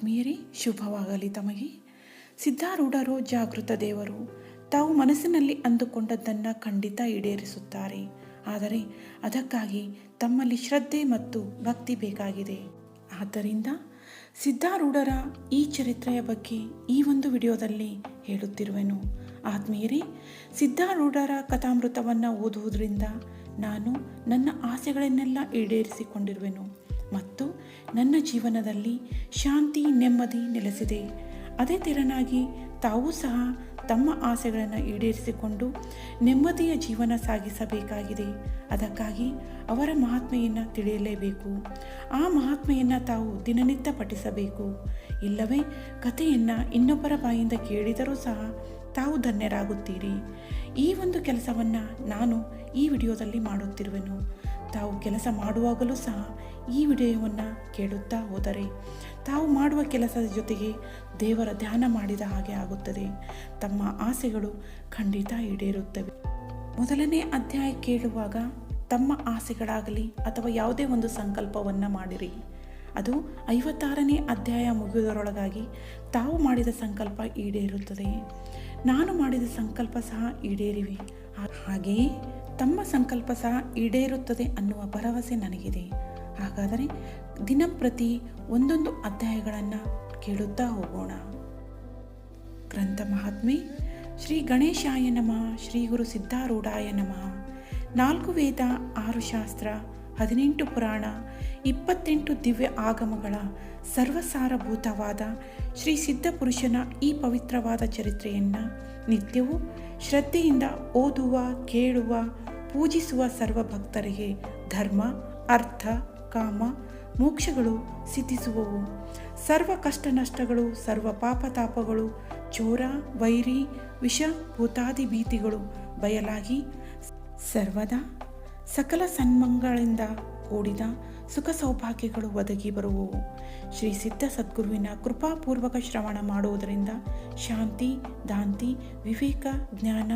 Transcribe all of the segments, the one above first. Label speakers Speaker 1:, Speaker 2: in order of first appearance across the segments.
Speaker 1: ಆತ್ಮೀಯರೇ, ಶುಭವಾಗಲಿ ತಮಗೆ. ಸಿದ್ಧಾರೂಢರು ಜಾಗೃತ ದೇವರು. ತಾವು ಮನಸ್ಸಿನಲ್ಲಿ ಅಂದುಕೊಂಡದ್ದನ್ನು ಖಂಡಿತ ಈಡೇರಿಸುತ್ತಾರೆ. ಆದರೆ ಅದಕ್ಕಾಗಿ ತಮ್ಮಲ್ಲಿ ಶ್ರದ್ಧೆ ಮತ್ತು ಭಕ್ತಿ ಬೇಕಾಗಿದೆ. ಆದ್ದರಿಂದ ಸಿದ್ಧಾರೂಢರ ಈ ಚರಿತ್ರೆಯ ಬಗ್ಗೆ ಈ ಒಂದು ವಿಡಿಯೋದಲ್ಲಿ ಹೇಳುತ್ತಿರುವೆನು. ಆತ್ಮೀಯರೇ, ಸಿದ್ಧಾರೂಢರ ಕಥಾಮೃತವನ್ನು ಓದುವುದರಿಂದ ನಾನು ನನ್ನ ಆಸೆಗಳನ್ನೆಲ್ಲ ಈಡೇರಿಸಿಕೊಂಡಿರುವೆನು ಮತ್ತು ನನ್ನ ಜೀವನದಲ್ಲಿ ಶಾಂತಿ ನೆಮ್ಮದಿ ನೆಲೆಸಿದೆ. ಅದೇ ತೆರನಾಗಿ ತಾವೂ ಸಹ ತಮ್ಮ ಆಸೆಗಳನ್ನು ಈಡೇರಿಸಿಕೊಂಡು ನೆಮ್ಮದಿಯ ಜೀವನ ಸಾಗಿಸಬೇಕಾಗಿದೆ. ಅದಕ್ಕಾಗಿ ಅವರ ಮಹಾತ್ಮೆಯನ್ನು ತಿಳಿಯಲೇಬೇಕು. ಆ ಮಹಾತ್ಮೆಯನ್ನು ತಾವು ದಿನನಿತ್ಯ ಪಠಿಸಬೇಕು. ಇಲ್ಲವೇ ಕಥೆಯನ್ನು ಇನ್ನೊಬ್ಬರ ಬಾಯಿಂದ ಕೇಳಿದರೂ ಸಹ ತಾವು ಧನ್ಯರಾಗುತ್ತೀರಿ. ಈ ಒಂದು ಕೆಲಸವನ್ನು ನಾನು ಈ ವಿಡಿಯೋದಲ್ಲಿ ಮಾಡುತ್ತಿರುವೆನು. ತಾವು ಕೆಲಸ ಮಾಡುವಾಗಲೂ ಸಹ ಈ ವಿಡಿಯೋವನ್ನು ಕೇಳುತ್ತಾ ಹೋದರೆ ತಾವು ಮಾಡುವ ಕೆಲಸದ ಜೊತೆಗೆ ದೇವರ ಧ್ಯಾನ ಮಾಡಿದ ಹಾಗೆ ಆಗುತ್ತದೆ. ತಮ್ಮ ಆಸೆಗಳು ಖಂಡಿತ ಈಡೇರುತ್ತವೆ. ಮೊದಲನೇ ಅಧ್ಯಾಯ ಕೇಳುವಾಗ ತಮ್ಮ ಆಸೆಗಳಾಗಲಿ ಅಥವಾ ಯಾವುದೇ ಒಂದು ಸಂಕಲ್ಪವನ್ನು ಮಾಡಿರಿ. ಅದು 56ನೇ ಅಧ್ಯಾಯ ಮುಗಿಯುವುದರೊಳಗಾಗಿ ತಾವು ಮಾಡಿದ ಸಂಕಲ್ಪ ಈಡೇರುತ್ತದೆ. ನಾನು ಮಾಡಿದ ಸಂಕಲ್ಪ ಸಹ ಈಡೇರಿವೆ. ಹಾಗೆಯೇ ತಮ್ಮ ಸಂಕಲ್ಪ ಸಹ ಈಡೇರುತ್ತದೆ ಅನ್ನುವ ಭರವಸೆ ನನಗಿದೆ. ಹಾಗಾದರೆ ದಿನಂಪ್ರತಿ ಒಂದೊಂದು ಅಧ್ಯಾಯಗಳನ್ನು ಕೇಳುತ್ತಾ ಹೋಗೋಣ. ಗ್ರಂಥ ಮಹಾತ್ಮೆ. ಶ್ರೀ ಗಣೇಶಾಯ ನಮಃ. ಶ್ರೀ ಗುರು ಸಿದ್ಧಾರೂಢಾಯ ನಮಃ. 4 ವೇದ, 6 ಶಾಸ್ತ್ರ, 18 ಪುರಾಣ, 28 ದಿವ್ಯ ಆಗಮಗಳ ಸರ್ವಸಾರಭೂತವಾದ ಶ್ರೀ ಸಿದ್ಧಪುರುಷನ ಈ ಪವಿತ್ರವಾದ ಚರಿತ್ರೆಯನ್ನು ನಿತ್ಯವೂ ಶ್ರದ್ಧೆಯಿಂದ ಓದುವ, ಕೇಳುವ, ಪೂಜಿಸುವ ಸರ್ವ ಭಕ್ತರಿಗೆ ಧರ್ಮ, ಅರ್ಥ, ಕಾಮ, ಮೋಕ್ಷಗಳು ಸಿದ್ಧಿಸುವವು. ಸರ್ವ ಕಷ್ಟ ನಷ್ಟಗಳು, ಸರ್ವ ಪಾಪತಾಪಗಳು, ಚೋರ, ವೈರಿ, ವಿಷ, ಭೂತಾದಿ ಭೀತಿಗಳು ಬಯಲಾಗಿ ಸರ್ವದಾ ಸಕಲ ಸನ್ಮಂಗಳಿಂದ ಕೂಡಿದ ಸುಖ ಸೌಭಾಗ್ಯಗಳು ಒದಗಿ ಬರುವವು. ಶ್ರೀ ಸಿದ್ಧ ಸದ್ಗುರುವಿನ ಕೃಪಾಪೂರ್ವಕ ಶ್ರವಣ ಮಾಡುವುದರಿಂದ ಶಾಂತಿ, ದಾಂತಿ, ವಿವೇಕ, ಜ್ಞಾನ,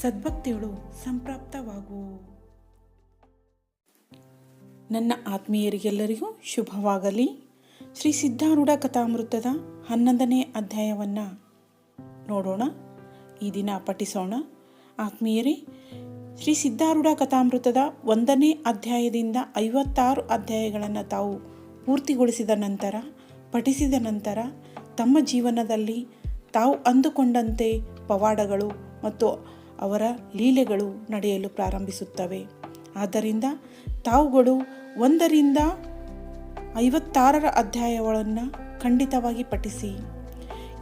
Speaker 1: ಸದ್ಭಕ್ತಿಗಳು ಸಂಪ್ರಾಪ್ತವಾಗುವು. ನನ್ನ ಆತ್ಮೀಯರಿಗೆಲ್ಲರಿಗೂ ಶುಭವಾಗಲಿ. ಶ್ರೀ ಸಿದ್ಧಾರೂಢ ಕಥಾಮೃತದ 11ನೇ ಅಧ್ಯಾಯವನ್ನು ನೋಡೋಣ. ಈ ದಿನ ಪಠಿಸೋಣ. ಆತ್ಮೀಯರೇ, ಶ್ರೀ ಸಿದ್ಧಾರೂಢ ಕಥಾಮೃತದ 1ನೇ ಅಧ್ಯಾಯದಿಂದ 56 ಅಧ್ಯಾಯಗಳನ್ನು ತಾವು ಪೂರ್ತಿಗೊಳಿಸಿದ ನಂತರ, ಪಠಿಸಿದ ನಂತರ ತಮ್ಮ ಜೀವನದಲ್ಲಿ ತಾವು ಅಂದುಕೊಂಡಂತೆ ಪವಾಡಗಳು ಮತ್ತು ಅವರ ಲೀಲೆಗಳು ನಡೆಯಲು ಪ್ರಾರಂಭಿಸುತ್ತವೆ. ಆದ್ದರಿಂದ ತಾವುಗಳು 1ರಿಂದ 56 ಅಧ್ಯಾಯಗಳನ್ನು ಖಂಡಿತವಾಗಿ ಪಠಿಸಿ.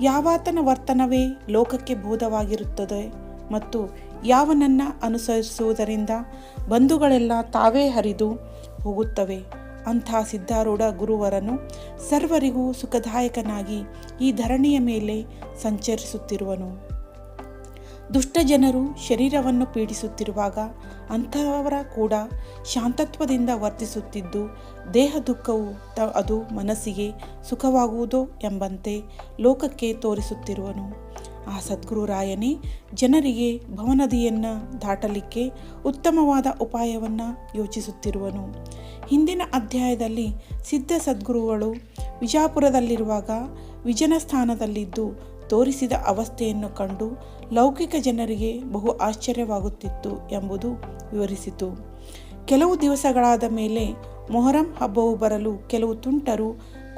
Speaker 1: ಯಾವಾತನ ವರ್ತನವೇ ಲೋಕಕ್ಕೆ ಬೋಧವಾಗಿರುತ್ತದೆ ಮತ್ತು ಯಾವನನ್ನು ಅನುಸರಿಸುವುದರಿಂದ ಬಂಧುಗಳೆಲ್ಲ ತಾವೇ ಹರಿದು ಹೋಗುತ್ತವೆ. ಅಂಥ ಸಿದ್ಧಾರೂಢ ಗುರುವರನು ಸರ್ವರಿಗೂ ಸುಖದಾಯಕನಾಗಿ ಈ ಧರಣಿಯ ಮೇಲೆ ಸಂಚರಿಸುತ್ತಿರುವನು. ದುಷ್ಟ ಜನರು ಶರೀರವನ್ನು ಪೀಡಿಸುತ್ತಿರುವಾಗ ಅಂಥವರ ಕೂಡ ಶಾಂತತ್ವದಿಂದ ವರ್ತಿಸುತ್ತಿದ್ದು, ದೇಹ ದುಃಖವು ಅದು ಮನಸ್ಸಿಗೆ ಸುಖವಾಗುವುದೋ ಎಂಬಂತೆ ಲೋಕಕ್ಕೆ ತೋರಿಸುತ್ತಿರುವನು. ಆ ಸದ್ಗುರುರಾಯನೇ ಜನರಿಗೆ ಭವನದಿಯನ್ನು ದಾಟಲಿಕ್ಕೆ ಉತ್ತಮವಾದ ಉಪಾಯವನ್ನು ಯೋಚಿಸುತ್ತಿರುವನು. ಹಿಂದಿನ ಅಧ್ಯಾಯದಲ್ಲಿ ಸಿದ್ಧ ಸದ್ಗುರುಗಳು ವಿಜಾಪುರದಲ್ಲಿರುವಾಗ ವಿಜನ ಸ್ಥಾನದಲ್ಲಿದ್ದು ತೋರಿಸಿದ ಅವಸ್ಥೆಯನ್ನು ಕಂಡು ಲೌಕಿಕ ಜನರಿಗೆ ಬಹು ಆಶ್ಚರ್ಯವಾಗುತ್ತಿತ್ತು ಎಂಬುದು ವಿವರಿಸಿತು. ಕೆಲವು ದಿವಸಗಳಾದ ಮೇಲೆ ಮೊಹರಂ ಹಬ್ಬವು ಬರಲು ಕೆಲವು ತುಂಟರು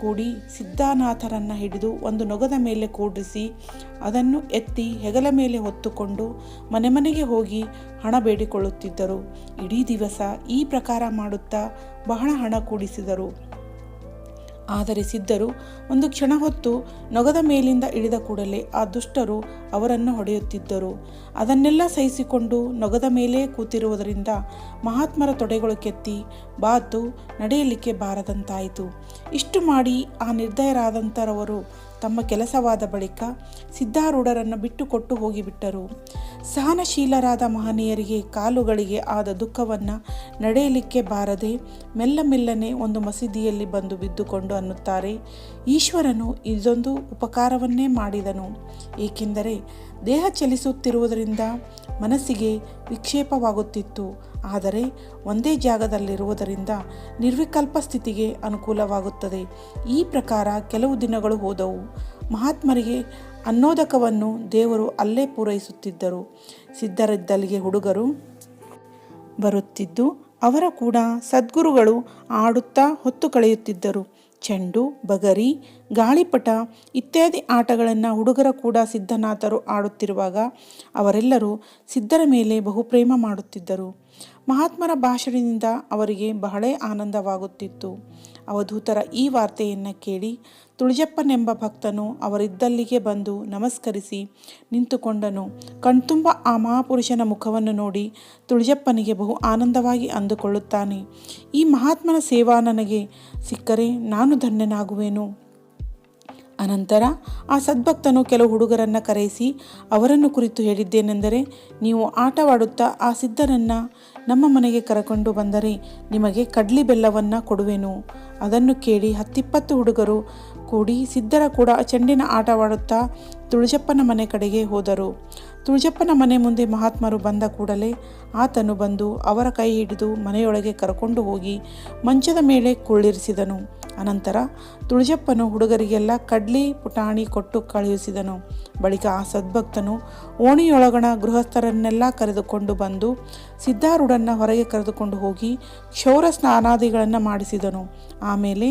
Speaker 1: ಕೂಡಿ ಸಿದ್ಧನಾಥರನ್ನು ಹಿಡಿದು ಒಂದು ನೊಗದ ಮೇಲೆ ಕೂಡಿಸಿ ಅದನ್ನು ಎತ್ತಿ ಹೆಗಲ ಮೇಲೆ ಹೊತ್ತುಕೊಂಡು ಮನೆ ಮನೆಗೆ ಹೋಗಿ ಹಣ ಬೇಡಿಕೊಳ್ಳುತ್ತಿದ್ದರು. ಇಡೀ ದಿವಸ ಈ ಪ್ರಕಾರ ಮಾಡುತ್ತಾ ಬಹಳ ಹಣ ಕೂಡಿಸಿದರು. ಆದರೆ ಸಿದ್ಧರು ಒಂದು ಕ್ಷಣ ಹೊತ್ತು ನೊಗದ ಮೇಲಿಂದ ಇಳಿದ ಕೂಡಲೇ ಆ ದುಷ್ಟರು ಅವರನ್ನು ಹೊಡೆಯುತ್ತಿದ್ದರು. ಅದನ್ನೆಲ್ಲ ಸಹಿಸಿಕೊಂಡು ನೊಗದ ಮೇಲೆ ಕೂತಿರುವುದರಿಂದ ಮಹಾತ್ಮರ ತೊಡೆಗಳು ಕೆತ್ತಿ ಬಾತು ನಡೆಯಲಿಕ್ಕೆ ಬಾರದಂತಾಯಿತು. ಇಷ್ಟು ಮಾಡಿ ಆ ನಿರ್ದಯರಾದಂಥರವರು ತಮ್ಮ ಕೆಲಸವಾದ ಬಳಿಕ ಸಿದ್ಧಾರೂಢರನ್ನು ಬಿಟ್ಟುಕೊಟ್ಟು ಹೋಗಿಬಿಟ್ಟರು. ಸಹನಶೀಲರಾದ ಮಹನೀಯರಿಗೆ ಕಾಲುಗಳಿಗೆ ಆದ ದುಃಖವನ್ನು ನಡೆಯಲಿಕ್ಕೆ ಬಾರದೆ ಮೆಲ್ಲ ಮೆಲ್ಲನೆ ಒಂದು ಮಸೀದಿಯಲ್ಲಿ ಬಂದು ಬಿದ್ದುಕೊಂಡು ಅನ್ನುತ್ತಾರೆ, ಈಶ್ವರನು ಇದೊಂದು ಉಪಕಾರವನ್ನೇ ಮಾಡಿದನು. ಏಕೆಂದರೆ ದೇಹ ಚಲಿಸುತ್ತಿರುವುದರಿಂದ ಮನಸ್ಸಿಗೆ ವಿಕ್ಷೇಪವಾಗುತ್ತಿತ್ತು. ಆದರೆ ಒಂದೇ ಜಾಗದಲ್ಲಿರುವುದರಿಂದ ನಿರ್ವಿಕಲ್ಪ ಸ್ಥಿತಿಗೆ ಅನುಕೂಲವಾಗುತ್ತದೆ. ಈ ಪ್ರಕಾರ ಕೆಲವು ದಿನಗಳು ಹೋದವು. ಮಹಾತ್ಮರಿಗೆ ಅನ್ನೋದಕವನ್ನು ದೇವರು ಅಲ್ಲೇ ಪೂರೈಸುತ್ತಿದ್ದರು. ಸಿದ್ಧರಿದ್ದಲ್ಲಿಗೆ ಹುಡುಗರು ಬರುತ್ತಿದ್ದು ಅವರ ಕೂಡ ಸದ್ಗುರುಗಳು ಆಡುತ್ತಾ ಹೊತ್ತು ಕಳೆಯುತ್ತಿದ್ದರು. ಚೆಂಡು, ಬಗರಿ, ಗಾಳಿಪಟ ಇತ್ಯಾದಿ ಆಟಗಳನ್ನು ಹುಡುಗರ ಕೂಡ ಸಿದ್ಧನಾಥರು ಆಡುತ್ತಿರುವಾಗ ಅವರೆಲ್ಲರೂ ಸಿದ್ಧರ ಮೇಲೆ ಬಹುಪ್ರೇಮ ಮಾಡುತ್ತಿದ್ದರು. ಮಹಾತ್ಮರ ಭಾಷಣದಿಂದ ಅವರಿಗೆ ಬಹಳ ಆನಂದವಾಗುತ್ತಿತ್ತು. ಅವಧೂತರ ಈ ವಾರ್ತೆಯನ್ನು ಕೇಳಿ ತುಳಜಪ್ಪನೆಂಬ ಭಕ್ತನು ಅವರಿದ್ದಲ್ಲಿಗೆ ಬಂದು ನಮಸ್ಕರಿಸಿ ನಿಂತುಕೊಂಡನು. ಕಣ್ತುಂಬ ಆ ಮಹಾಪುರುಷನ ಮುಖವನ್ನು ನೋಡಿ ತುಳಜಪ್ಪನಿಗೆ ಬಹು ಆನಂದವಾಗಿ ಅಂದುಕೊಳ್ಳುತ್ತಾನೆ. ಈ ಮಹಾತ್ಮನ ಸೇವಾ ನನಗೆ ಸಿಕ್ಕರೆ ನಾನು ಧನ್ಯನಾಗುವೆನು. ಅನಂತರ ಆ ಸದ್ಭಕ್ತನು ಕೆಲವು ಹುಡುಗರನ್ನು ಕರೆಯಿಸಿ ಅವರನ್ನು ಕುರಿತು ಹೇಳಿದ್ದೇನೆಂದರೆ, ನೀವು ಆಟವಾಡುತ್ತಾ ಆ ಸಿದ್ಧರನ್ನು ನಮ್ಮ ಮನೆಗೆ ಕರೆಕೊಂಡು ಬಂದರೆ ನಿಮಗೆ ಕಡ್ಲಿ ಬೆಲ್ಲವನ್ನು ಕೊಡುವೆನು. ಅದನ್ನು ಕೇಳಿ 10-20 ಹುಡುಗರು ಕೂಡಿ ಸಿದ್ಧರ ಕೂಡ ಚೆಂಡಿನ ಆಟವಾಡುತ್ತಾ ತುಳಜಪ್ಪನ ಮನೆ ಕಡೆಗೆ ಹೋದರು. ತುಳಜಪ್ಪನ ಮನೆ ಮುಂದೆ ಮಹಾತ್ಮರು ಬಂದ ಕೂಡಲೇ ಆತನು ಬಂದು ಅವರ ಕೈ ಹಿಡಿದು ಮನೆಯೊಳಗೆ ಕರ್ಕೊಂಡು ಹೋಗಿ ಮಂಚದ ಮೇಲೆ ಕುಳ್ಳಿರಿಸಿದನು. ಅನಂತರ ತುಳಜಪ್ಪನು ಹುಡುಗರಿಗೆಲ್ಲ ಕಡ್ಲಿ ಪುಟಾಣಿ ಕೊಟ್ಟು ಕಳುಹಿಸಿದನು. ಬಳಿಕ ಆ ಸದ್ಭಕ್ತನು ಓಣಿಯೊಳಗಣ ಗೃಹಸ್ಥರನ್ನೆಲ್ಲ ಕರೆದುಕೊಂಡು ಬಂದು ಸಿದ್ಧಾರೂಢನ್ನ ಹೊರಗೆ ಕರೆದುಕೊಂಡು ಹೋಗಿ ಕ್ಷೌರ ಸ್ನಾನಾದಿಗಳನ್ನು ಮಾಡಿಸಿದನು. ಆಮೇಲೆ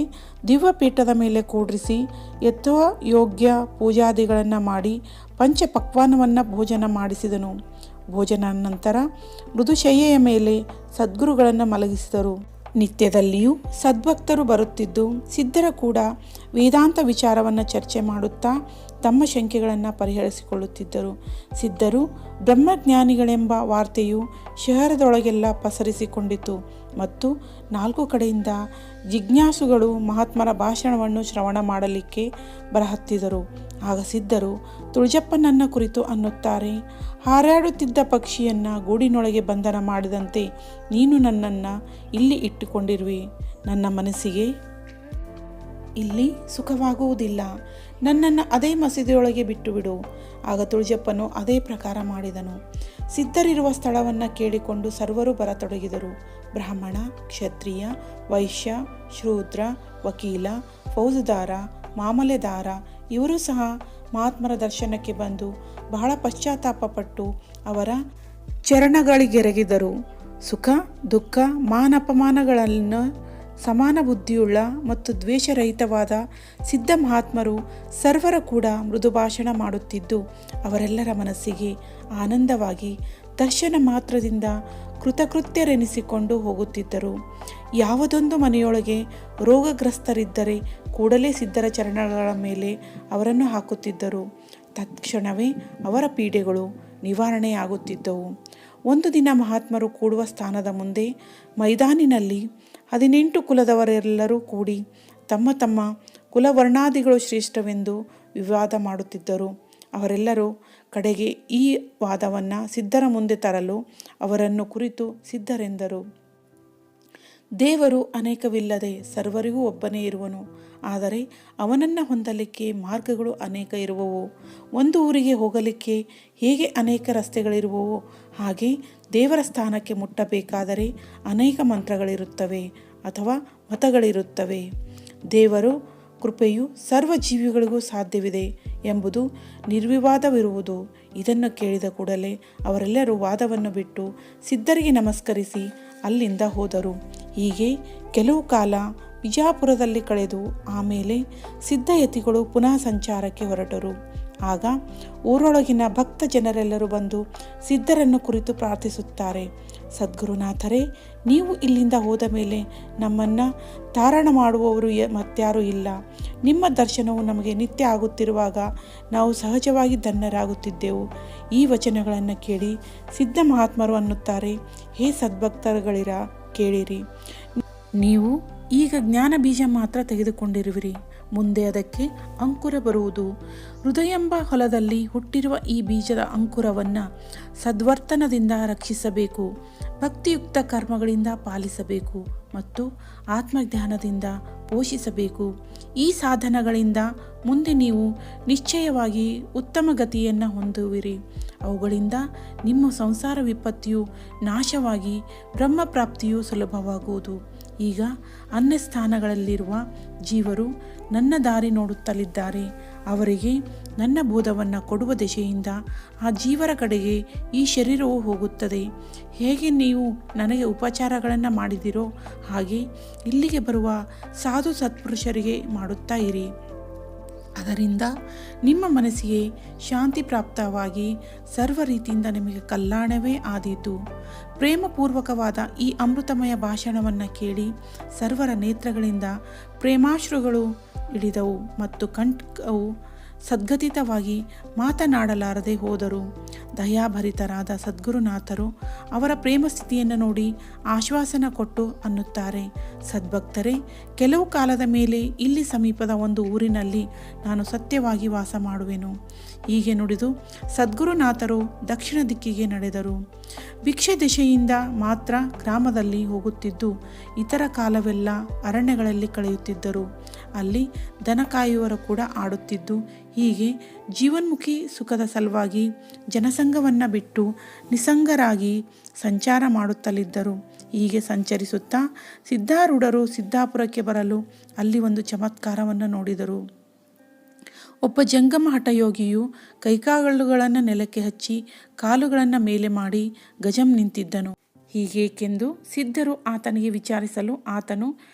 Speaker 1: ದಿವ್ಯಪೀಠದ ಮೇಲೆ ಕೂಡ್ರಿಸಿ ಎತ್ತುವ ಯೋಗ್ಯ ಪೂಜಾದಿಗಳನ್ನು ಮಾಡಿ ಪಂಚಪಕ್ವಾನವನ್ನು ಭೋಜನ ಮಾಡಿಸಿದನು. ಭೋಜನ ನಂತರ ಮೃದುಶಯ್ಯೆಯ ಮೇಲೆ ಸದ್ಗುರುಗಳನ್ನು ಮಲಗಿಸಿದರು. ನಿತ್ಯದಲ್ಲಿಯೂ ಸದ್ಭಕ್ತರು ಬರುತ್ತಿದ್ದು ಸಿದ್ಧರ ಕೂಡ ವೇದಾಂತ ವಿಚಾರವನ್ನು ಚರ್ಚೆ ಮಾಡುತ್ತಾ ತಮ್ಮ ಶಂಕೆಗಳನ್ನು ಪರಿಹರಿಸಿಕೊಳ್ಳುತ್ತಿದ್ದರು. ಸಿದ್ಧರು ಬ್ರಹ್ಮಜ್ಞಾನಿಗಳೆಂಬ ವಾರ್ತೆಯು ಶಹರದೊಳಗೆಲ್ಲ ಪಸರಿಸಿಕೊಂಡಿತು ಮತ್ತು 4 ಕಡೆಯಿಂದ ಜಿಜ್ಞಾಸುಗಳು ಮಹಾತ್ಮರ ಭಾಷಣವನ್ನು ಶ್ರವಣ ಮಾಡಲಿಕ್ಕೆ ಬರಹತ್ತಿದರು. ಆಗ ಸಿದ್ಧರು ತುಳಜಪ್ಪನನ್ನ ಕುರಿತು ಅನ್ನುತ್ತಾರೆ, ಹಾರಾಡುತ್ತಿದ್ದ ಪಕ್ಷಿಯನ್ನು ಗೂಡಿನೊಳಗೆ ಬಂಧನ ಮಾಡಿದಂತೆ ನೀನು ನನ್ನನ್ನು ಇಲ್ಲಿ ಇಟ್ಟುಕೊಂಡಿರುವೆ. ನನ್ನ ಮನಸ್ಸಿಗೆ ಇಲ್ಲಿ ಸುಖವಾಗುವುದಿಲ್ಲ. ನನ್ನನ್ನು ಅದೇ ಮಸೀದಿಯೊಳಗೆ ಬಿಟ್ಟು ಬಿಡು. ಆಗ ತುಳಜಪ್ಪನು ಅದೇ ಪ್ರಕಾರ ಮಾಡಿದನು. ಸಿದ್ಧರಿರುವ ಸ್ಥಳವನ್ನು ಕೇಳಿಕೊಂಡು ಸರ್ವರು ಬರತೊಡಗಿದರು. ಬ್ರಾಹ್ಮಣ, ಕ್ಷತ್ರಿಯ, ವೈಶ್ಯ, ಶೂದ್ರ, ವಕೀಲ, ಫೌಜದಾರ, ಮಾಮಲೆದಾರ ಇವರೂ ಸಹ ಮಹಾತ್ಮರ ದರ್ಶನಕ್ಕೆ ಬಂದು ಬಹಳ ಪಶ್ಚಾತ್ತಾಪಪಟ್ಟು ಅವರ ಚರಣಗಳಿಗೆರಗಿದರು. ಸುಖ ದುಃಖ ಮಾನಪಮಾನಗಳನ್ನು ಸಮಾನ ಬುದ್ಧಿಯುಳ್ಳ ಮತ್ತು ದ್ವೇಷರಹಿತವಾದ ಸಿದ್ಧ ಮಹಾತ್ಮರು ಸರ್ವರ ಕೂಡ ಮೃದು ಭಾಷಣ ಮಾಡುತ್ತಿದ್ದು ಅವರೆಲ್ಲರ ಮನಸ್ಸಿಗೆ ಆನಂದವಾಗಿ ದರ್ಶನ ಮಾತ್ರದಿಂದ ಕೃತಕೃತ್ಯರೆನಿಸಿಕೊಂಡು ಹೋಗುತ್ತಿದ್ದರು. ಯಾವುದೊಂದು ಮನೆಯೊಳಗೆ ರೋಗಗ್ರಸ್ತರಿದ್ದರೆ ಕೂಡಲೇ ಸಿದ್ಧರ ಚರಣಗಳ ಮೇಲೆ ಅವರನ್ನು ಹಾಕುತ್ತಿದ್ದರು. ತತ್ಕ್ಷಣವೇ ಅವರ ಪೀಡೆಗಳು ನಿವಾರಣೆಯಾಗುತ್ತಿದ್ದವು. ಒಂದು ದಿನ ಮಹಾತ್ಮರು ಕೂಡುವ ಸ್ಥಾನದ ಮುಂದೆ ಮೈದಾನಿನಲ್ಲಿ 18 ಕುಲದವರೆಲ್ಲರೂ ಕೂಡಿ ತಮ್ಮ ತಮ್ಮ ಕುಲವರ್ಣಾದಿಗಳು ಶ್ರೇಷ್ಠವೆಂದು ವಿವಾದ ಮಾಡುತ್ತಿದ್ದರು. ಅವರೆಲ್ಲರೂ ಕಡೆಗೆ ಈ ವಾದವನ್ನು ಸಿದ್ಧರ ಮುಂದೆ ತರಲು ಅವರನ್ನು ಕುರಿತು ಸಿದ್ಧರೆಂದರು. ದೇವರು ಅನೇಕವಿಲ್ಲದೆ ಸರ್ವರಿಗೂ ಒಬ್ಬನೇ ಇರುವನು. ಆದರೆ ಅವನನ್ನು ಹೊಂದಲಿಕ್ಕೆ ಮಾರ್ಗಗಳು ಅನೇಕ ಇರುವವು. ಒಂದು ಊರಿಗೆ ಹೋಗಲಿಕ್ಕೆ ಹೇಗೆ ಅನೇಕ ರಸ್ತೆಗಳಿರುವವೋ ಹಾಗೆ ದೇವರ ಸ್ಥಾನಕ್ಕೆ ಮುಟ್ಟಬೇಕಾದರೆ ಅನೇಕ ಮಂತ್ರಗಳಿರುತ್ತವೆ ಅಥವಾ ಮತಗಳಿರುತ್ತವೆ. ದೇವರು ಕೃಪೆಯು ಸರ್ವ ಜೀವಿಗಳಿಗೂ ಸಾಧ್ಯವಿದೆ ಎಂಬುದು ನಿರ್ವಿವಾದವಿರುವುದು. ಇದನ್ನು ಕೇಳಿದ ಕೂಡಲೇ ಅವರೆಲ್ಲರೂ ವಾದವನ್ನು ಬಿಟ್ಟು ಸಿದ್ಧರಿಗೆ ನಮಸ್ಕರಿಸಿ ಅಲ್ಲಿಂದ ಹೋದರು. ಹೀಗೆ ಕೆಲವು ಕಾಲ ಬಿಜಾಪುರದಲ್ಲಿ ಕಳೆದು ಆಮೇಲೆ ಸಿದ್ಧಯತಿಗಳು ಪುನಃ ಸಂಚಾರಕ್ಕೆ ಹೊರಟರು. ಆಗ ಊರೊಳಗಿನ ಭಕ್ತ ಜನರೆಲ್ಲರೂ ಬಂದು ಸಿದ್ಧರನ್ನು ಕುರಿತು ಪ್ರಾರ್ಥಿಸುತ್ತಾರೆ. ಸದ್ಗುರುನಾಥರೇ, ನೀವು ಇಲ್ಲಿಂದ ಹೋದ ಮೇಲೆ ನಮ್ಮನ್ನು ತಾರಣ ಮಾಡುವವರು ಮತ್ಯಾರೂ ಇಲ್ಲ. ನಿಮ್ಮ ದರ್ಶನವು ನಮಗೆ ನಿತ್ಯ ಆಗುತ್ತಿರುವಾಗ ನಾವು ಸಹಜವಾಗಿ ಧನ್ಯರಾಗುತ್ತಿದ್ದೆವು. ಈ ವಚನಗಳನ್ನು ಕೇಳಿ ಸಿದ್ಧ ಮಹಾತ್ಮರು ಅನ್ನುತ್ತಾರೆ, ಹೇ ಸದ್ಭಕ್ತರುಗಳಿರ, ಕೇಳಿರಿ. ನೀವು ಈಗ ಜ್ಞಾನ ಬೀಜ ಮಾತ್ರ ತೆಗೆದುಕೊಂಡಿರುವಿರಿ. ಮುಂದೆ ಅದಕ್ಕೆ ಅಂಕುರ ಬರುವುದು. ಹೃದಯೆಂಬ ಹೊಲದಲ್ಲಿ ಹುಟ್ಟಿರುವ ಈ ಬೀಜದ ಅಂಕುರವನ್ನು ಸದ್ವರ್ತನದಿಂದ ರಕ್ಷಿಸಬೇಕು, ಭಕ್ತಿಯುಕ್ತ ಕರ್ಮಗಳಿಂದ ಪಾಲಿಸಬೇಕು ಮತ್ತು ಆತ್ಮಜ್ಞಾನದಿಂದ ಪೋಷಿಸಬೇಕು. ಈ ಸಾಧನಗಳಿಂದ ಮುಂದೆ ನೀವು ನಿಶ್ಚಯವಾಗಿ ಉತ್ತಮ ಗತಿಯನ್ನು ಹೊಂದುವಿರಿ. ಅವುಗಳಿಂದ ನಿಮ್ಮ ಸಂಸಾರ ವಿಪತ್ತಿಯು ನಾಶವಾಗಿ ಬ್ರಹ್ಮಪ್ರಾಪ್ತಿಯು ಸುಲಭವಾಗುವುದು. ಈಗ ಅನ್ಯ ಸ್ಥಾನಗಳಲ್ಲಿರುವ ಜೀವರು ನನ್ನ ದಾರಿ ನೋಡುತ್ತಲಿದ್ದಾರೆ. ಅವರಿಗೆ ನನ್ನ ಬೋಧವನ್ನು ಕೊಡುವ ದಿಶೆಯಿಂದ ಆ ಜೀವರ ಕಡೆಗೆ ಈ ಶರೀರವು ಹೋಗುತ್ತದೆ. ಹೇಗೆ ನೀವು ನನಗೆ ಉಪಚಾರಗಳನ್ನು ಮಾಡಿದಿರೋ ಹಾಗೆ ಇಲ್ಲಿಗೆ ಬರುವ ಸಾಧು ಸತ್ಪುರುಷರಿಗೆ ಮಾಡುತ್ತಾ ಇರಿ. ಅದರಿಂದ ನಿಮ್ಮ ಮನಸ್ಸಿಗೆ ಶಾಂತಿ ಪ್ರಾಪ್ತವಾಗಿ ಸರ್ವ ರೀತಿಯಿಂದ ನಿಮಗೆ ಕಲ್ಯಾಣವೇ ಆದೀತು. ಪ್ರೇಮಪೂರ್ವಕವಾದ ಈ ಅಮೃತಮಯ ಭಾಷಣವನ್ನು ಕೇಳಿ ಸರ್ವರ ನೇತ್ರಗಳಿಂದ ಪ್ರೇಮಾಶ್ರುಗಳು ಇಳಿದವು ಮತ್ತು ಕಂಠವು ಸದ್ಗತಿತವಾಗಿ ಮಾತನಾಡಲಾರದೆ ಹೋದರು. ದಯಾಭರಿತರಾದ ಸದ್ಗುರುನಾಥರು ಅವರ ಪ್ರೇಮ ಸ್ಥಿತಿಯನ್ನು ನೋಡಿ ಆಶ್ವಾಸನ ಕೊಟ್ಟು ಅನ್ನುತ್ತಾರೆ, ಸದ್ಭಕ್ತರೇ, ಕೆಲವು ಕಾಲದ ಮೇಲೆ ಇಲ್ಲಿ ಸಮೀಪದ ಒಂದು ಊರಿನಲ್ಲಿ ನಾನು ಸತ್ಯವಾಗಿ ವಾಸ ಮಾಡುವೆನು. ಹೀಗೆ ನುಡಿದು ಸದ್ಗುರುನಾಥರು ದಕ್ಷಿಣ ದಿಕ್ಕಿಗೆ ನಡೆದರು. ಭಿಕ್ಷೆ ದಿಶೆಯಿಂದ ಮಾತ್ರ ಗ್ರಾಮದಲ್ಲಿ ಹೋಗುತ್ತಿದ್ದು ಇತರ ಕಾಲವೆಲ್ಲ ಅರಣ್ಯಗಳಲ್ಲಿ ಕಳೆಯುತ್ತಿದ್ದರು. ಅಲ್ಲಿ ದನ ಕಾಯುವವರು ಕೂಡ ಆಡುತ್ತಿದ್ದು ಹೀಗೆ ಜೀವನ್ಮುಖಿ ಸುಖದ ಸಲುವಾಗಿ ಜನಸಂಘವನ್ನು ಬಿಟ್ಟು ನಿಸ್ಸಂಗರಾಗಿ ಸಂಚಾರ ಮಾಡುತ್ತಲಿದ್ದರು. ಹೀಗೆ ಸಂಚರಿಸುತ್ತಾ ಸಿದ್ಧಾರೂಢರು ಸಿದ್ದಾಪುರಕ್ಕೆ ಬರಲು ಅಲ್ಲಿ ಒಂದು ಚಮತ್ಕಾರವನ್ನು ನೋಡಿದರು. ಒಬ್ಬ ಜಂಗಮ ಹಠಯೋಗಿಯು ಕೈಕಾಲುಗಳನ್ನು ನೆಲಕ್ಕೆ ಹಚ್ಚಿ ಕಾಲುಗಳನ್ನು ಮೇಲೆ ಮಾಡಿ ಗಜಂ ನಿಂತಿದ್ದನು. ಹೀಗೇಕೆಂದು ಸಿದ್ಧರು ಆತನಿಗೆ ವಿಚಾರಿಸಲು ಆತನು,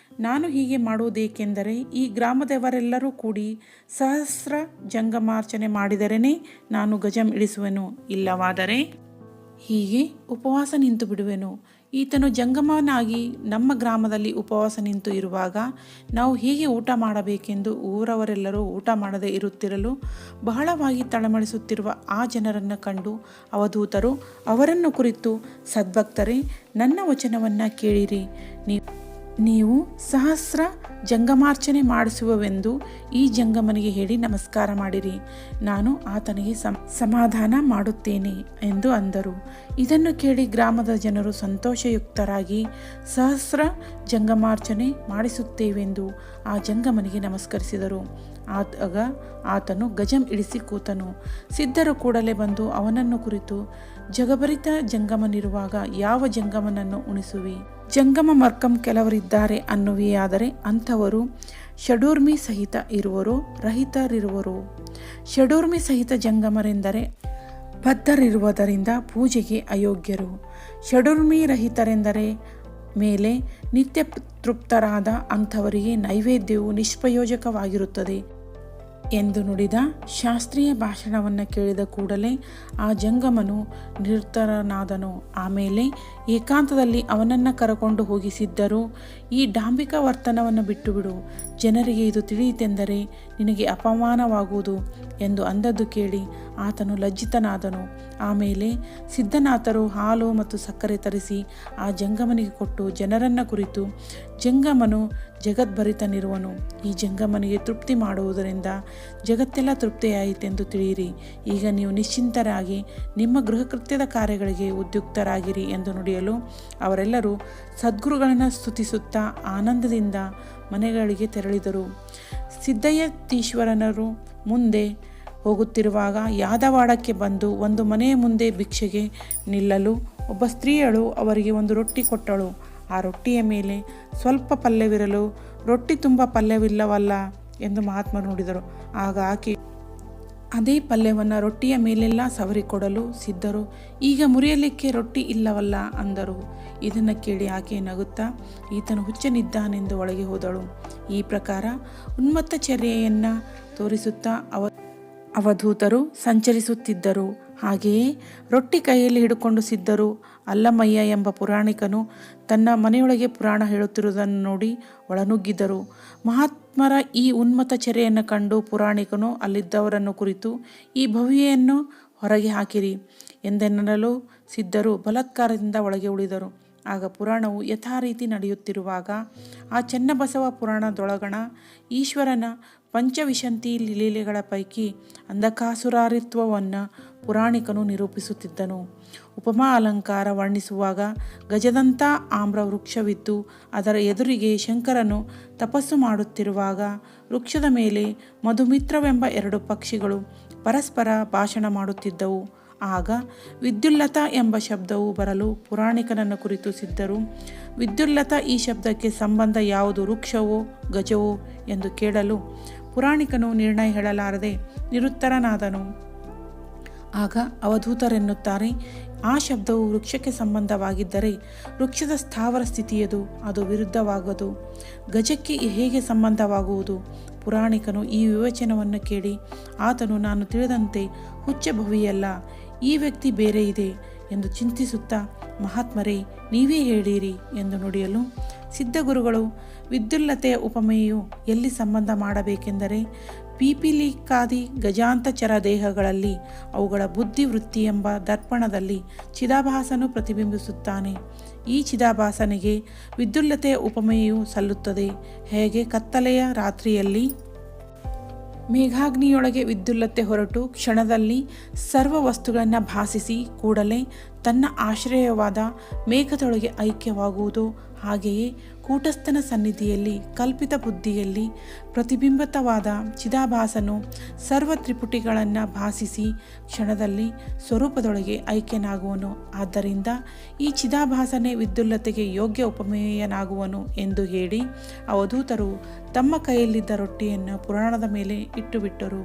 Speaker 1: ನಾನು ಹೀಗೆ ಮಾಡುವುದೇಕೆಂದರೆ ಈ ಗ್ರಾಮದವರೆಲ್ಲರೂ ಕೂಡಿ ಸಹಸ್ರ ಜಂಗಮಾರ್ಚನೆ ಮಾಡಿದರೇನೆ ನಾನು ಗಜಂ ಇಳಿಸುವೆನು, ಇಲ್ಲವಾದರೆ ಹೀಗೆ ಉಪವಾಸ ನಿಂತು ಬಿಡುವೆನು. ಈತನು ಜಂಗಮನಾಗಿ ನಮ್ಮ ಗ್ರಾಮದಲ್ಲಿ ಉಪವಾಸ ನಿಂತು ಇರುವಾಗ ನಾವು ಹೇಗೆ ಊಟ ಮಾಡಬೇಕೆಂದು ಊರವರೆಲ್ಲರೂ ಊಟ ಮಾಡದೇ ಇರುತ್ತಿರಲು ಬಹಳವಾಗಿ ತಳಮಳಿಸುತ್ತಿರುವ ಆ ಜನರನ್ನು ಕಂಡು ಅವಧೂತರು ಅವರನ್ನು ಕುರಿತು, ಸದ್ಭಕ್ತರೇ, ನನ್ನ ವಚನವನ್ನು ಕೇಳಿರಿ. ನೀವು ಸಹಸ್ರ ಜಂಗಮಾರ್ಚನೆ ಮಾಡಿಸುವವೆಂದು ಈ ಜಂಗಮನಿಗೆ ಹೇಳಿ ನಮಸ್ಕಾರ ಮಾಡಿರಿ. ನಾನು ಆತನಿಗೆ ಸಮಾಧಾನ ಮಾಡುತ್ತೇನೆ ಎಂದು ಅಂದರು. ಇದನ್ನು ಕೇಳಿ ಗ್ರಾಮದ ಜನರು ಸಂತೋಷಯುಕ್ತರಾಗಿ ಸಹಸ್ರ ಜಂಗಮಾರ್ಚನೆ ಮಾಡಿಸುತ್ತೇವೆಂದು ಆ ಜಂಗಮನಿಗೆ ನಮಸ್ಕರಿಸಿದರು. ಆಗ ಆತನು ಗಜಂ ಇಳಿಸಿ ಕೂತನು. ಸಿದ್ಧರು ಕೂಡಲೇ ಬಂದು ಅವನನ್ನು ಕುರಿತು, ಜಗಭರಿತ ಜಂಗಮನಿರುವಾಗ ಯಾವ ಜಂಗಮನನ್ನು ಉಣಿಸುವಿ? ಜಂಗಮ ಮರ್ಕಂ ಕೆಲವರಿದ್ದಾರೆ ಅನ್ನುವಿಯಾದರೆ ಅಂಥವರು ಷಡೂರ್ಮಿ ಸಹಿತ ಇರುವರೋ ರಹಿತರಿರುವರೋ? ಷಡೂರ್ಮಿ ಸಹಿತ ಜಂಗಮರೆಂದರೆ ಬದ್ಧರಿರುವುದರಿಂದ ಪೂಜೆಗೆ ಅಯೋಗ್ಯರು. ಷಡೂರ್ಮಿ ರಹಿತರೆಂದರೆ ಮೇಲೆ ನಿತ್ಯ ತೃಪ್ತರಾದ ಅಂಥವರಿಗೆ ನೈವೇದ್ಯವು ನಿಷ್ಪ್ರಯೋಜಕವಾಗಿರುತ್ತದೆ ಎಂದು ನುಡಿದ ಶಾಸ್ತ್ರೀಯ ಭಾಷಣವನ್ನು ಕೇಳಿದ ಕೂಡಲೇ ಆ ಜಂಗಮನು ನಿರತನಾದನು. ಆಮೇಲೆ ಏಕಾಂತದಲ್ಲಿ ಅವನನ್ನು ಕರಕೊಂಡು ಹೋಗಿಸಿದ್ದರು. ಈ ಡಾಂಬಿಕ ವರ್ತನವನ್ನು ಬಿಟ್ಟು ಬಿಡು, ಜನರಿಗೆ ಇದು ತಿಳಿಯಿತೆಂದರೆ ನಿನಗೆ ಅಪಮಾನವಾಗುವುದು ಎಂದು ಅಂದದ್ದು ಕೇಳಿ ಆತನು ಲಜ್ಜಿತನಾದನು. ಆಮೇಲೆ ಸಿದ್ಧನಾಥರು ಹಾಲು ಮತ್ತು ಸಕ್ಕರೆ ತರಿಸಿ ಆ ಜಂಗಮನಿಗೆ ಕೊಟ್ಟು ಜನರನ್ನು ಕುರಿತು, ಜಂಗಮನು ಜಗದ್ಭರಿತನಿರುವನು. ಈ ಜಂಗಮನಿಗೆ ತೃಪ್ತಿ ಮಾಡುವುದರಿಂದ ಜಗತ್ತೆಲ್ಲ ತೃಪ್ತಿಯಾಯಿತೆಂದು ತಿಳಿಯಿರಿ. ಈಗ ನೀವು ನಿಶ್ಚಿಂತರಾಗಿ ನಿಮ್ಮ ಗೃಹಕೃತ್ಯದ ಕಾರ್ಯಗಳಿಗೆ ಉದ್ಯುಕ್ತರಾಗಿರಿ ಎಂದು ನುಡಿಯಲು ಅವರೆಲ್ಲರೂ ಸದ್ಗುರುಗಳನ್ನು ಸ್ತುತಿಸುತ್ತಾ ಆನಂದದಿಂದ ಮನೆಗಳಿಗೆ ತೆರಳಿದರು. ಸಿದ್ದಯ್ಯತೀಶ್ವರನರು ಮುಂದೆ ಹೋಗುತ್ತಿರುವಾಗ ಯಾದವಾಡಕ್ಕೆ ಬಂದು ಒಂದು ಮನೆಯ ಮುಂದೆ ಭಿಕ್ಷೆಗೆ ನಿಲ್ಲಲು ಒಬ್ಬ ಸ್ತ್ರೀಯಳು ಅವರಿಗೆ ಒಂದು ರೊಟ್ಟಿ ಕೊಟ್ಟಳು. ಆ ರೊಟ್ಟಿಯ ಮೇಲೆ ಸ್ವಲ್ಪ ಪಲ್ಯವಿರಲು ರೊಟ್ಟಿ ತುಂಬ ಪಲ್ಯವಿಲ್ಲವಲ್ಲ ಎಂದು ಮಹಾತ್ಮ ನುಡಿದರು. ಆಗ ಆಕೆ ಅದೇ ಪಲ್ಯವನ್ನು ರೊಟ್ಟಿಯ ಮೇಲೆಲ್ಲ ಸವರಿಕೊಡಲು ಸಿದ್ಧರು, ಈಗ ಮುರಿಯಲಿಕ್ಕೆ ರೊಟ್ಟಿ ಇಲ್ಲವಲ್ಲ ಅಂದರು. ಇದನ್ನು ಕೇಳಿ ಆಕೆ ನಗುತ್ತಾ ಈತನು ಹುಚ್ಚನಿದ್ದಾನೆಂದು ಒಳಗೆ ಹೋದಳು. ಈ ಪ್ರಕಾರ ಉನ್ಮತ್ತ ಚರ್ಯೆಯನ್ನು ತೋರಿಸುತ್ತಾ ಅವಧೂತರು ಸಂಚರಿಸುತ್ತಿದ್ದರು. ಹಾಗೆಯೇ ರೊಟ್ಟಿ ಕೈಯಲ್ಲಿ ಹಿಡ್ಕೊಂಡು ಸಿದ್ಧರು ಅಲ್ಲಮಯ್ಯ ಎಂಬ ಪುರಾಣಿಕನು ತನ್ನ ಮನೆಯೊಳಗೆ ಪುರಾಣ ಹೇಳುತ್ತಿರುವುದನ್ನು ನೋಡಿ ಒಳನುಗ್ಗಿದರು. ಮಹಾತ್ಮರ ಈ ಉನ್ಮತ್ತ ಚರ್ಯೆಯನ್ನು ಕಂಡು ಪುರಾಣಿಕನು ಅಲ್ಲಿದ್ದವರನ್ನು ಕುರಿತು, ಈ ಭವ್ಯೆಯನ್ನು ಹೊರಗೆ ಹಾಕಿರಿ ಎಂದೆನ್ನಲು ಸಿದ್ಧರು ಬಲಾತ್ಕಾರದಿಂದ ಒಳಗೆ ಉಳಿದರು. ಆಗ ಪುರಾಣವು ಯಥಾರೀತಿ ನಡೆಯುತ್ತಿರುವಾಗ ಆ ಚೆನ್ನಬಸವ ಪುರಾಣದೊಳಗಣ ಈಶ್ವರನ ಪಂಚವಿಶಂತಿ ಲೀಲೆಗಳ ಪೈಕಿ ಅಂಧಕಾಸುರಾರಿತ್ವವನ್ನು ಪುರಾಣಿಕನು ನಿರೂಪಿಸುತ್ತಿದ್ದನು. ಉಪಮಾ ಅಲಂಕಾರ ವರ್ಣಿಸುವಾಗ ಗಜದಂಥ ಆಮ್ರ ವೃಕ್ಷವಿದ್ದು ಅದರ ಎದುರಿಗೆ ಶಂಕರನು ತಪಸ್ಸು ಮಾಡುತ್ತಿರುವಾಗ ವೃಕ್ಷದ ಮೇಲೆ ಮಧುಮಿತ್ರವೆಂಬ 2 ಪಕ್ಷಿಗಳು ಪರಸ್ಪರ ಭಾಷಣ ಮಾಡುತ್ತಿದ್ದವು. ಆಗ ವಿದ್ಯುಲ್ಲತ ಎಂಬ ಶಬ್ದವು ಬರಲು ಪುರಾಣಿಕನನ್ನು ಕುರಿತು ಸಿದ್ಧರು, ವಿದ್ಯುಲ್ಲತ ಈ ಶಬ್ದಕ್ಕೆ ಸಂಬಂಧ ಯಾವುದು, ವೃಕ್ಷವೋ ಗಜವೋ ಎಂದು ಕೇಳಲು ಪುರಾಣಿಕನು ನಿರ್ಣಯ ಹೇಳಲಾರದೆ ನಿರುತ್ತರನಾದನು. ಆಗ ಅವಧೂತರೆನ್ನುತ್ತಾರೆ, ಆ ಶಬ್ದವು ವೃಕ್ಷಕ್ಕೆ ಸಂಬಂಧವಾಗಿದ್ದರೆ ವೃಕ್ಷದ ಸ್ಥಾವರ ಸ್ಥಿತಿಯದು, ಅದು ವಿರುದ್ಧವಾಗದು. ಗಜಕ್ಕೆ ಹೇಗೆ ಸಂಬಂಧವಾಗುವುದು? ಪುರಾಣಿಕನು ಈ ವಿವೇಚನವನ್ನು ಕೇಳಿ ಆತನು, ನಾನು ತಿಳಿದಂತೆ ಹುಚ್ಚ ಭವಿಯಲ್ಲ, ಈ ವ್ಯಕ್ತಿ ಬೇರೆ ಇದೆ ಎಂದು ಚಿಂತಿಸುತ್ತಾ, ಮಹಾತ್ಮರೇ ನೀವೇ ಹೇಳಿರಿ ಎಂದು ನುಡಿಯಲು ಸಿದ್ಧಗುರುಗಳು ವಿದ್ಯುಲ್ಲತೆಯ ಉಪಮೆಯು ಎಲ್ಲಿ ಸಂಬಂಧ ಮಾಡಬೇಕೆಂದರೆ ಪೀಪಿಲಿಕಾದಿ ಗಜಾಂತಚರ ದೇಹಗಳಲ್ಲಿ ಅವುಗಳ ಬುದ್ಧಿವೃತ್ತಿ ಎಂಬ ದರ್ಪಣದಲ್ಲಿ ಚಿದಾಭಾಸನು ಪ್ರತಿಬಿಂಬಿಸುತ್ತಾನೆ. ಈ ಚಿದಾಭಾಸನಿಗೆ ವಿದ್ಯುಲ್ಲತೆಯ ಉಪಮೆಯು ಸಲ್ಲುತ್ತದೆ. ಹೇಗೆ ಕತ್ತಲೆಯ ರಾತ್ರಿಯಲ್ಲಿ ಮೇಘಾಗ್ನಿಯೊಳಗೆ ವಿದ್ಯುಲ್ಲತೆ ಹೊರಟು ಕ್ಷಣದಲ್ಲಿ ಸರ್ವ ವಸ್ತುಗಳನ್ನು ಭಾಸಿಸಿ ಕೂಡಲೇ ತನ್ನ ಆಶ್ರಯವಾದ ಮೇಘದೊಳಗೆ ಐಕ್ಯವಾಗುವುದು, ಹಾಗೆಯೇ ಕೂಟಸ್ಥನ ಸನ್ನಿಧಿಯಲ್ಲಿ ಕಲ್ಪಿತ ಬುದ್ಧಿಯಲ್ಲಿ ಪ್ರತಿಬಿಂಬಿತವಾದ ಚಿದಾಭಾಸನು ಸರ್ವ ತ್ರಿಪುಟಿಗಳನ್ನು ಭಾಸಿಸಿ ಕ್ಷಣದಲ್ಲಿ ಸ್ವರೂಪದೊಳಗೆ ಐಕ್ಯನಾಗುವನು. ಆದ್ದರಿಂದ ಈ ಚಿದಾಭಾಸನೇ ವಿದ್ಯುಲ್ಲತೆಗೆ ಯೋಗ್ಯ ಉಪಮೇಯನಾಗುವನು ಎಂದು ಹೇಳಿ ಅವಧೂತರು ತಮ್ಮ ಕೈಯಲ್ಲಿದ್ದ ರೊಟ್ಟಿಯನ್ನು ಪುರಾಣದ ಮೇಲೆ ಇಟ್ಟುಬಿಟ್ಟರು.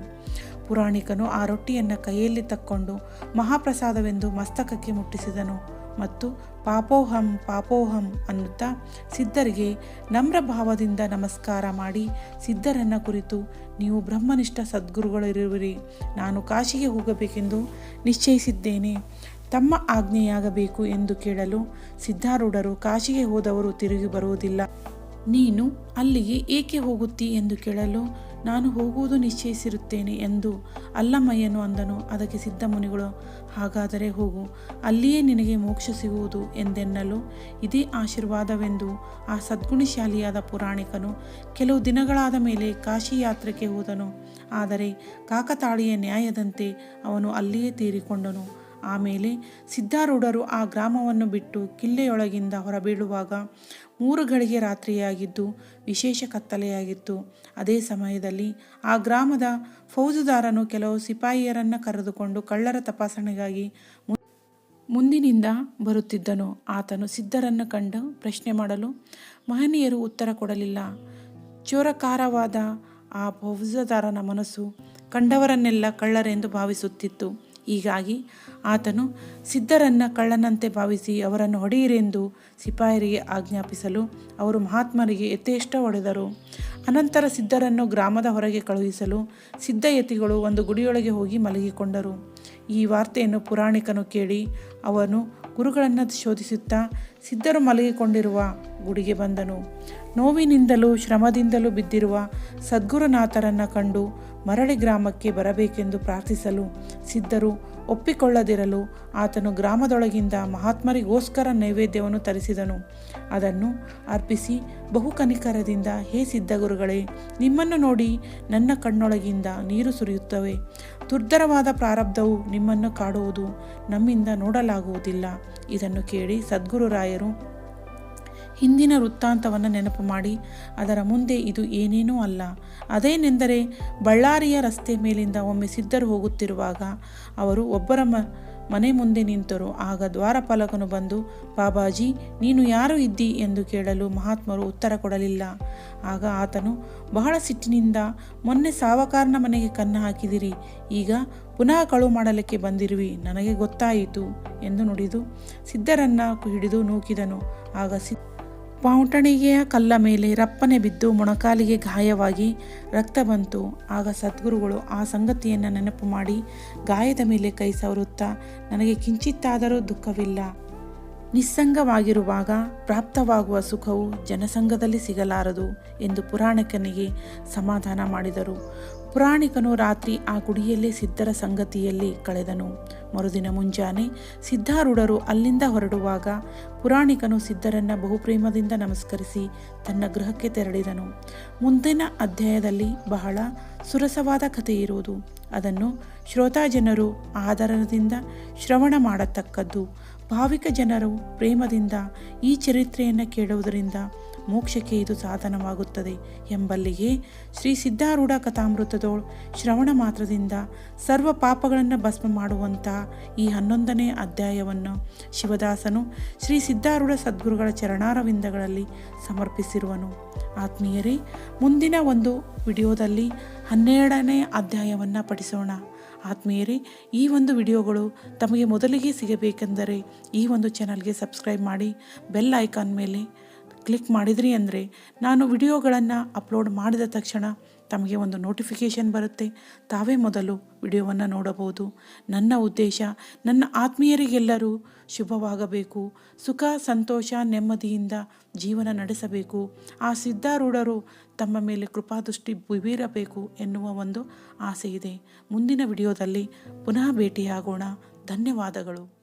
Speaker 1: ಪುರಾಣಿಕನು ಆ ರೊಟ್ಟಿಯನ್ನು ಕೈಯಲ್ಲಿ ತಕ್ಕೊಂಡು ಮಹಾಪ್ರಸಾದವೆಂದು ಮಸ್ತಕಕ್ಕೆ ಮುಟ್ಟಿಸಿದನು ಮತ್ತು ಪಾಪೋಹಂ ಪಾಪೋಹಂ ಅನ್ನುತ್ತಾ ಸಿದ್ಧರಿಗೆ ನಮ್ರ ಭಾವದಿಂದ ನಮಸ್ಕಾರ ಮಾಡಿ ಸಿದ್ಧರನ್ನ ಕುರಿತು, ನೀವು ಬ್ರಹ್ಮನಿಷ್ಠ ಸದ್ಗುರುಗಳಿರುವಿರಿ, ನಾನು ಕಾಶಿಗೆ ಹೋಗಬೇಕೆಂದು ನಿಶ್ಚಯಿಸಿದ್ದೇನೆ, ತಮ್ಮ ಆಜ್ಞೆಯಾಗಬೇಕು ಎಂದು ಕೇಳಲು ಸಿದ್ಧಾರೂಢರು, ಕಾಶಿಗೆ ಹೋದವರು ತಿರುಗಿ ಬರುವುದಿಲ್ಲ, ನೀನು ಅಲ್ಲಿಗೆ ಏಕೆ ಹೋಗುತ್ತಿ ಎಂದು ಕೇಳಲು, ನಾನು ಹೋಗುವುದು ನಿಶ್ಚಯಿಸಿರುತ್ತೇನೆ ಎಂದು ಅಲ್ಲಮಯ್ಯನು ಅಂದನು. ಅದಕ್ಕೆ ಸಿದ್ಧ ಮುನಿಗಳು, ಹಾಗಾದರೆ ಹೋಗು, ಅಲ್ಲಿಯೇ ನಿನಗೆ ಮೋಕ್ಷ ಸಿಗುವುದು ಎಂದೆನ್ನಲು ಇದೇ ಆಶೀರ್ವಾದವೆಂದು ಆ ಸದ್ಗುಣಿಶಾಲಿಯಾದ ಪುರಾಣಿಕನು ಕೆಲವು ದಿನಗಳಾದ ಮೇಲೆ ಕಾಶಿ ಯಾತ್ರೆಗೆ ಹೋದನು. ಆದರೆ ಕಾಕತಾಳೀಯ ನ್ಯಾಯದಂತೆ ಅವನು ಅಲ್ಲಿಯೇ ತೀರಿಕೊಂಡನು. ಆಮೇಲೆ ಸಿದ್ಧಾರೂಢರು ಆ ಗ್ರಾಮವನ್ನು ಬಿಟ್ಟು ಕಿಲ್ಲೆಯೊಳಗಿಂದ ಹೊರಬೀಳುವಾಗ 3 ಗಳಿಗೆ ರಾತ್ರಿಯಾಗಿದ್ದು ವಿಶೇಷ ಕತ್ತಲೆಯಾಗಿತ್ತು. ಅದೇ ಸಮಯದಲ್ಲಿ ಆ ಗ್ರಾಮದ ಫೌಜುದಾರನು ಕೆಲವು ಸಿಪಾಯಿಯರನ್ನು ಕರೆದುಕೊಂಡು ಕಳ್ಳರ ತಪಾಸಣೆಗಾಗಿ ಮುಂದಿನಿಂದ ಬರುತ್ತಿದ್ದನು. ಆತನು ಸಿದ್ಧರನ್ನು ಕಂಡು ಪ್ರಶ್ನೆ ಮಾಡಲು ಮಹನೀಯರು ಉತ್ತರ ಕೊಡಲಿಲ್ಲ. ಚೋರಕಾರವಾದ ಆ ಫೌಜುದಾರನ ಮನಸ್ಸು ಕಂಡವರನ್ನೆಲ್ಲ ಕಳ್ಳರೆಂದು ಭಾವಿಸುತ್ತಿತ್ತು. ಹೀಗಾಗಿ ಆತನು ಸಿದ್ಧರನ್ನ ಕಳ್ಳನಂತೆ ಭಾವಿಸಿ ಅವರನ್ನು ಹೊಡೆಯಿರೆಂದು ಸಿಪಾಯರಿಗೆ ಆಜ್ಞಾಪಿಸಲು ಅವರು ಮಹಾತ್ಮರಿಗೆ ಯಥೇಷ್ಟ ಹೊಡೆದರು. ಅನಂತರ ಸಿದ್ಧರನ್ನು ಗ್ರಾಮದ ಹೊರಗೆ ಕಳುಹಿಸಲು ಸಿದ್ಧಯತಿಗಳು ಒಂದು ಗುಡಿಯೊಳಗೆ ಹೋಗಿ ಮಲಗಿಕೊಂಡರು. ಈ ವಾರ್ತೆಯನ್ನು ಪುರಾಣಿಕನು ಕೇಳಿ ಅವನು ಗುರುಗಳನ್ನು ಶೋಧಿಸುತ್ತಾ ಸಿದ್ಧರು ಮಲಗಿಕೊಂಡಿರುವ ಗುಡಿಗೆ ಬಂದನು. ನೋವಿನಿಂದಲೂ ಶ್ರಮದಿಂದಲೂ ಬಿದ್ದಿರುವ ಸದ್ಗುರುನಾಥರನ್ನು ಕಂಡು ಮರಳಿ ಗ್ರಾಮಕ್ಕೆ ಬರಬೇಕೆಂದು ಪ್ರಾರ್ಥಿಸಲು ಸಿದ್ಧರು ಒಪ್ಪಿಕೊಳ್ಳದಿರಲು ಆತನು ಗ್ರಾಮದೊಳಗಿಂದ ಮಹಾತ್ಮರಿಗೋಸ್ಕರ ನೈವೇದ್ಯವನ್ನು ತರಿಸಿದನು. ಅದನ್ನು ಅರ್ಪಿಸಿ ಬಹು ಕನಿಕರದಿಂದ, ಹೇ ಸಿದ್ಧಗುರುಗಳೇ, ನಿಮ್ಮನ್ನು ನೋಡಿ ನನ್ನ ಕಣ್ಣೊಳಗಿಂದ ನೀರು ಸುರಿಯುತ್ತವೆ. ದುರ್ಧರವಾದ ಪ್ರಾರಬ್ಧವು ನಿಮ್ಮನ್ನು ಕಾಡುವುದು, ನಮ್ಮಿಂದ ನೋಡಲಾಗುವುದಿಲ್ಲ. ಇದನ್ನು ಕೇಳಿ ಸದ್ಗುರುರಾಯರು ಹಿಂದಿನ ವೃತ್ತಾಂತವನ್ನು ನೆನಪು ಮಾಡಿ, ಅದರ ಮುಂದೆ ಇದು ಏನೇನೂ ಅಲ್ಲ, ಅದೇನೆಂದರೆ ಬಳ್ಳಾರಿಯ ರಸ್ತೆ ಮೇಲಿಂದ ಒಮ್ಮೆ ಸಿದ್ಧರು ಹೋಗುತ್ತಿರುವಾಗ ಅವರು ಒಬ್ಬರ ಮನೆ ಮುಂದೆ ನಿಂತರು. ಆಗ ದ್ವಾರಪಾಲಕನು ಬಂದು, ಬಾಬಾಜಿ ನೀನು ಯಾರು ಇದ್ದಿ ಎಂದು ಕೇಳಲು ಮಹಾತ್ಮರು ಉತ್ತರ ಕೊಡಲಿಲ್ಲ. ಆಗ ಆತನು ಬಹಳ ಸಿಟ್ಟಿನಿಂದ, ಮೊನ್ನೆ ಸಾವಕಾರನ ಮನೆಗೆ ಕನ್ನ ಹಾಕಿದಿರಿ, ಈಗ ಪುನಃ ಕಳುವು ಮಾಡಲಿಕ್ಕೆ ಬಂದಿರುವಿ, ನನಗೆ ಗೊತ್ತಾಯಿತು ಎಂದು ನುಡಿದು ಸಿದ್ಧರನ್ನ ಹಿಡಿದು ನೂಕಿದನು. ಆಗ ಪೌಟಣಿಗೆಯ ಕಲ್ಲ ಮೇಲೆ ರಪ್ಪನೆ ಬಿದ್ದು ಮೊಣಕಾಲಿಗೆ ಗಾಯವಾಗಿ ರಕ್ತ ಬಂತು. ಆಗ ಸದ್ಗುರುಗಳು ಆ ಸಂಗತಿಯನ್ನು ನೆನಪು ಮಾಡಿ ಗಾಯದ ಮೇಲೆ ಕೈ ಸವರುತ್ತಾ, ನನಗೆ ಕಿಂಚಿತ್ತಾದರೂ ದುಃಖವಿಲ್ಲ, ನಿಸ್ಸಂಗವಾಗಿರುವಾಗ ಪ್ರಾಪ್ತವಾಗುವ ಸುಖವು ಜನಸಂಘದಲ್ಲಿ ಸಿಗಲಾರದು ಎಂದು ಪುರಾಣಿಕನಿಗೆ ಸಮಾಧಾನ ಮಾಡಿದರು. ಪುರಾಣಿಕನು ರಾತ್ರಿ ಆ ಗುಡಿಯಲ್ಲೇ ಸಿದ್ಧರ ಸಂಗತಿಯಲ್ಲಿ ಕಳೆದನು. ಮರುದಿನ ಮುಂಜಾನೆ ಸಿದ್ಧಾರೂಢರು ಅಲ್ಲಿಂದ ಹೊರಡುವಾಗ ಪುರಾಣಿಕನು ಸಿದ್ಧರನ್ನ ಬಹುಪ್ರೇಮದಿಂದ ನಮಸ್ಕರಿಸಿ ತನ್ನ ಗೃಹಕ್ಕೆ ತೆರಳಿದನು. ಮುಂದಿನ ಅಧ್ಯಾಯದಲ್ಲಿ ಬಹಳ ಸುರಸವಾದ ಕಥೆ ಇರುವುದು. ಅದನ್ನು ಶ್ರೋತಾ ಜನರು ಆದರದಿಂದ ಶ್ರವಣ ಮಾಡತಕ್ಕದ್ದು. ಭಾವಿಕ ಜನರು ಪ್ರೇಮದಿಂದ ಈ ಚರಿತ್ರೆಯನ್ನು ಕೇಳುವುದರಿಂದ ಮೋಕ್ಷಕ್ಕೆ ಇದು ಸಾಧನವಾಗುತ್ತದೆ ಎಂಬಲ್ಲಿಗೆ ಶ್ರೀ ಸಿದ್ಧಾರೂಢ ಕಥಾಮೃತದೋಳು ಶ್ರವಣ ಮಾತ್ರದಿಂದ ಸರ್ವ ಪಾಪಗಳನ್ನು ಭಸ್ಮ ಮಾಡುವಂಥ ಈ 11ನೇ ಅಧ್ಯಾಯವನ್ನು ಶಿವದಾಸನು ಶ್ರೀ ಸಿದ್ಧಾರೂಢ ಸದ್ಗುರುಗಳ ಚರಣಾರವಿಂದಗಳಲ್ಲಿ ಸಮರ್ಪಿಸಿರುವನು. ಆತ್ಮೀಯರೇ, ಮುಂದಿನ ಒಂದು ವಿಡಿಯೋದಲ್ಲಿ 12ನೇ ಅಧ್ಯಾಯವನ್ನು ಪಠಿಸೋಣ. ಆತ್ಮೀಯರೇ, ಈ ಒಂದು ವಿಡಿಯೋಗಳು ತಮಗೆ ಮೊದಲಿಗೆ ಸಿಗಬೇಕೆಂದರೆ ಈ ಒಂದು ಚಾನಲ್ಗೆ ಸಬ್ಸ್ಕ್ರೈಬ್ ಮಾಡಿ ಬೆಲ್ ಐಕಾನ್ ಮೇಲೆ ಕ್ಲಿಕ್ ಮಾಡಿದ್ರಿ ಅಂದರೆ ನಾನು ವಿಡಿಯೋಗಳನ್ನು ಅಪ್ಲೋಡ್ ಮಾಡಿದ ತಕ್ಷಣ ತಮಗೆ ಒಂದು ನೋಟಿಫಿಕೇಷನ್ ಬರುತ್ತೆ. ತಾವೇ ಮೊದಲು ವಿಡಿಯೋವನ್ನು ನೋಡಬಹುದು. ನನ್ನ ಉದ್ದೇಶ ನನ್ನ ಆತ್ಮೀಯರಿಗೆಲ್ಲರೂ ಶುಭವಾಗಬೇಕು, ಸುಖ ಸಂತೋಷ ನೆಮ್ಮದಿಯಿಂದ ಜೀವನ ನಡೆಸಬೇಕು, ಆ ಸಿದ್ಧಾರೂಢರು ತಮ್ಮ ಮೇಲೆ ಕೃಪಾದೃಷ್ಟಿ ಬೀರಬೇಕು ಎನ್ನುವ ಒಂದು ಆಸೆ ಇದೆ. ಮುಂದಿನ ವಿಡಿಯೋದಲ್ಲಿ ಪುನಃ ಭೇಟಿಯಾಗೋಣ. ಧನ್ಯವಾದಗಳು.